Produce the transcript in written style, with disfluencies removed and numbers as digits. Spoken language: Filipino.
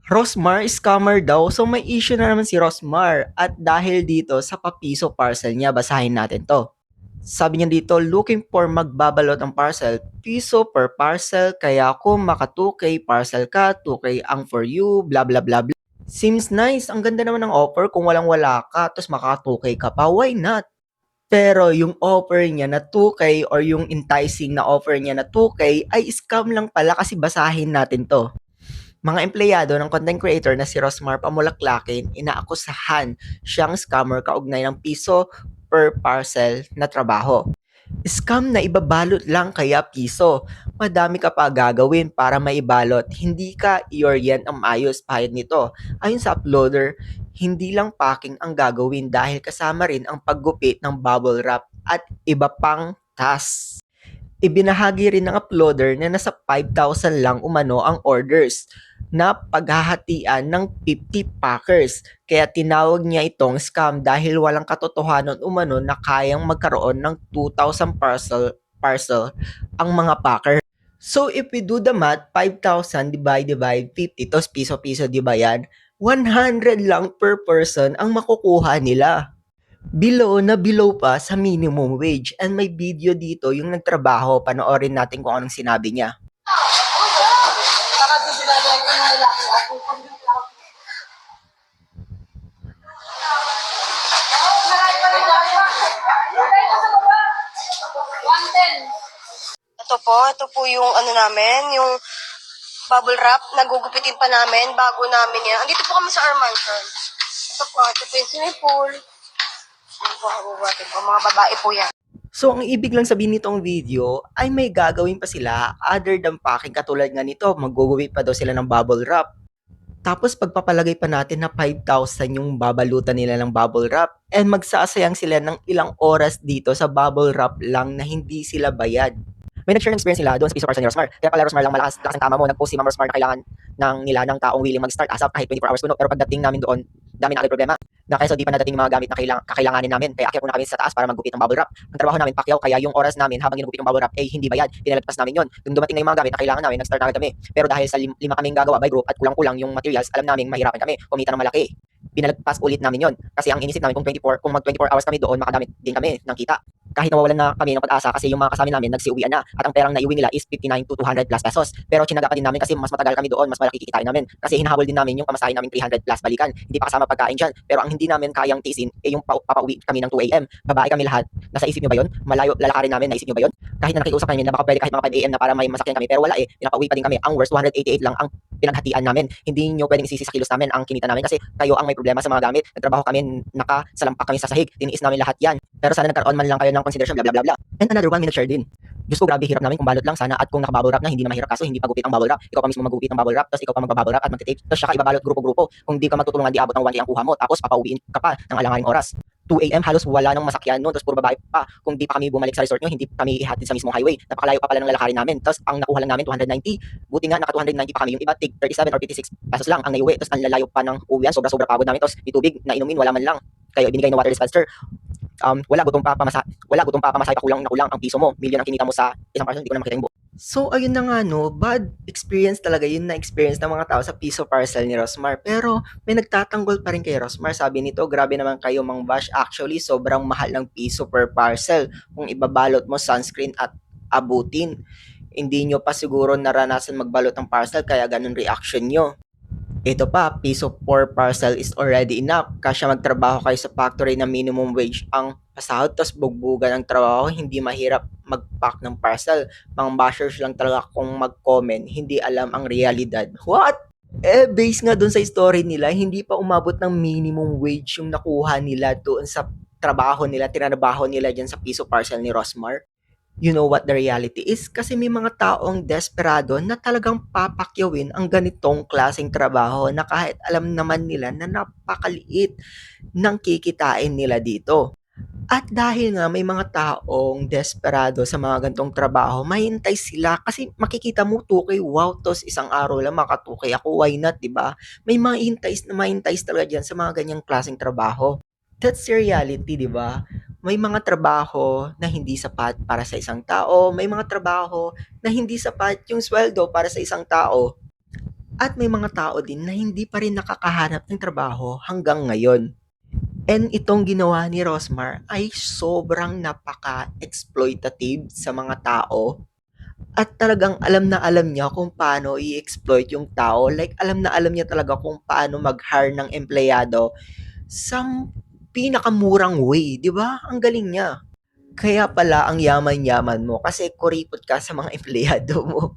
Rosmar, scammer daw. So may issue na naman si Rosmar. At dahil dito sa papiso parcel niya, basahin natin to. Sabi niya dito, looking for magbabalot ang parcel, piso per parcel, kaya kung maka 2K parcel ka, 2K ang for you, blah blah blah blah. Seems nice, ang ganda naman ng offer kung walang wala ka, tapos maka 2K ka pa, why not? Pero yung offer niya na 2K or yung enticing na offer niya na 2K ay scam lang pala kasi basahin natin to. Mga empleyado ng content creator na si Rosmar Pamulaklakin, inaakusahan siyang scammer kaugnay ng piso per parcel na trabaho. Scam na ibabalot lang kaya piso. Madami ka pa gagawin para maibalot. Hindi ka i-orient ang maayos pahid nito. Ayon sa uploader, hindi lang packing ang gagawin dahil kasama rin ang paggupit ng bubble wrap at iba pang tasks. Ibinahagi rin ng uploader na nasa 5,000 lang umano ang orders na paghahatian ng 50 packers. Kaya tinawag niya itong scam dahil walang katotohanan umano na kayang magkaroon ng 2,000 parcel ang mga packer. So if we do the math, 5,000 divide 50, tos piso-piso di ba yan? 100 lang per person ang makukuha nila. Below pa sa minimum wage. And may video dito yung nagtrabaho. Panoorin natin kung anong sinabi niya. Ito po yung ano namin, yung bubble wrap, nagugupitin pa namin bago namin yan. Andito po kami sa our mansion. Ito po yung swimming pool. Mga babae po yan. So, ang ibig lang sabihin nitong video ay may gagawin pa sila other than packing katulad nga nito, mag-guwit pa daw sila ng bubble wrap. Tapos pagpapalagay pa natin na 5,000 yung babalutan nila ng bubble wrap and magsasayang sila ng ilang oras dito sa bubble wrap lang na hindi sila bayad. May nag-share ng experience nila doon sa piso parcel ni Rosmar. Kaya pala Rosmar lang malakas ang tama mo. Nag-post si Ma'am Rosmar na kailangan ng taong willing mag-start ASAP kahit 24 hours puno. Pero pagdating namin doon, dami na agad problema. Na kaya so di pa nadating yung mga gamit na kakailanganin namin. Kaya akyat muna kami sa taas para maggupit ng bubble wrap. Ang trabaho namin pakyaw, kaya yung oras namin habang ginugupit yung bubble wrap ay hindi bayad. Pinalagpas namin yon. Kung dumating na yung mga gamit na kailangan namin, nag-start na agad kami. Pero dahil sa lima kaming gagawa by group at kulang-kulang yung materials, alam namin mahirapan kami. Kumita ng malaki. Pinalagpas ulit namin yon. Kasi ang inisip namin kung mag 24 hours kami doon, makadamit din kami ng kita. Kahit nawawalan na kami ng pag-asa kasi yung mga kasama namin nagsiuwian na at ang perang naiuwi nila is 59 to 200 plus pesos. Pero chinaga pa din namin kasi mas matagal kami doon, mas malaki kikitain namin. Kasi hinahabol din namin yung pamasahe namin 300 plus balikan. Hindi pa kasama pagkain dyan. Pero ang hindi namin kayang tiisin ay yung papauwi kami ng 2 AM. Babae kami lahat. Nasa isip nyo ba yun? Malayo lalakarin namin, naisip nyo ba yun? Kahit na nakikiusap kami na baka pwede kahit mga 5 AM na para may masakyan kami. Pero wala eh. Pinapauwi pa din kami. Ang worst 288 lang ang pinaghatian namin. Hindi nyo pwedeng isisi sa kilos namin ang kinita namin kasi kayo ang may problema sa mga gamit. Nagtrabaho kami, nakasalampak kami sa sahig. Tiniis namin lahat yan. Pero sana nagkaroon man lang kayo ng consideration, blah blah blah blah. And another 1 minute share din. Diyos ko, grabe hirap namin kung balot lang sana at kung nakabubble wrap na hindi na mahirap kaso hindi pa gupit ang bubble wrap. Ikaw pa mismo magugupit ng bubble wrap, tapos ikaw pa magbabubble wrap at magtitape. Tapos siya ka ibabalot grupo-grupo. Kung di ka magtutulungan di abot ng 1K ang kuha mo, tapos papauwiin ka pa ng alanganing oras. 2 AM halos wala nang masakyan noon, tapos puro babae pa. Kung di pa kami bumalik sa resort nyo, hindi kami ihatid sa mismong highway. Napakalayo pa pala ng lalakarin namin. Tapos ang nakuha lang namin 290. Buti nga naka 290 pa kami. Yung iba tig 37 or 56 pesos lang ang naiuwi. Tapos ang lalayo pa ng uwian, sobra-sobra pagod namin. Tapos itubig na inumin wala man lang. Kayo ibinigay ng water dispenser. Wala gutong pa pamasahe pa kulang na kulang ang piso mo. Milyon ang kinita mo sa isang parcel, hindi ko na makita yung buo. So, ayun na nga no, bad experience talaga yun na experience ng mga tao sa piso parcel ni Rosmar. Pero may nagtatanggol pa rin kay Rosmar. Sabi nito, grabe naman kayo mang bash. Actually, sobrang mahal ng piso per parcel. Kung ibabalot mo sunscreen at abutin. Hindi nyo pa siguro naranasan magbalot ng parcel kaya ganun reaction nyo. Ito pa, piso per parcel is already enough. Kasya magtrabaho kayo sa factory na minimum wage ang pasahod, tapos bugbugan ang trabaho, hindi mahirap mag-pack ng parcel. Mga bashers lang talaga kung mag-comment, hindi alam ang realidad. What? Based nga dun sa story nila, hindi pa umabot ng minimum wage yung nakuha nila doon sa trabaho nila, tinrabaho nila dyan sa piso parcel ni Rosmar. You know what the reality is? Kasi may mga taong desperado na talagang papakyawin ang ganitong klaseng trabaho na kahit alam naman nila na napakaliit ng kikitain nila dito. At dahil nga may mga taong desperado sa mga gantong trabaho, mahintay sila kasi makikita mo 2K, wow, tos isang araw lang maka 2K ako, why not, di ba? May mahintays talaga dyan sa mga ganyang klaseng trabaho. That's the reality, di ba? May mga trabaho na hindi sapat para sa isang tao, may mga trabaho na hindi sapat yung sweldo para sa isang tao. At may mga tao din na hindi pa rin nakakahanap ng trabaho hanggang ngayon. And itong ginawa ni Rosmar ay sobrang napaka-exploitative sa mga tao at talagang alam na alam niya kung paano i-exploit yung tao. Like, alam na alam niya talaga kung paano mag-hire ng empleyado sa pinakamurang way, di ba? Ang galing niya. Kaya pala ang yaman-yaman mo kasi kuripot ka sa mga empleyado mo.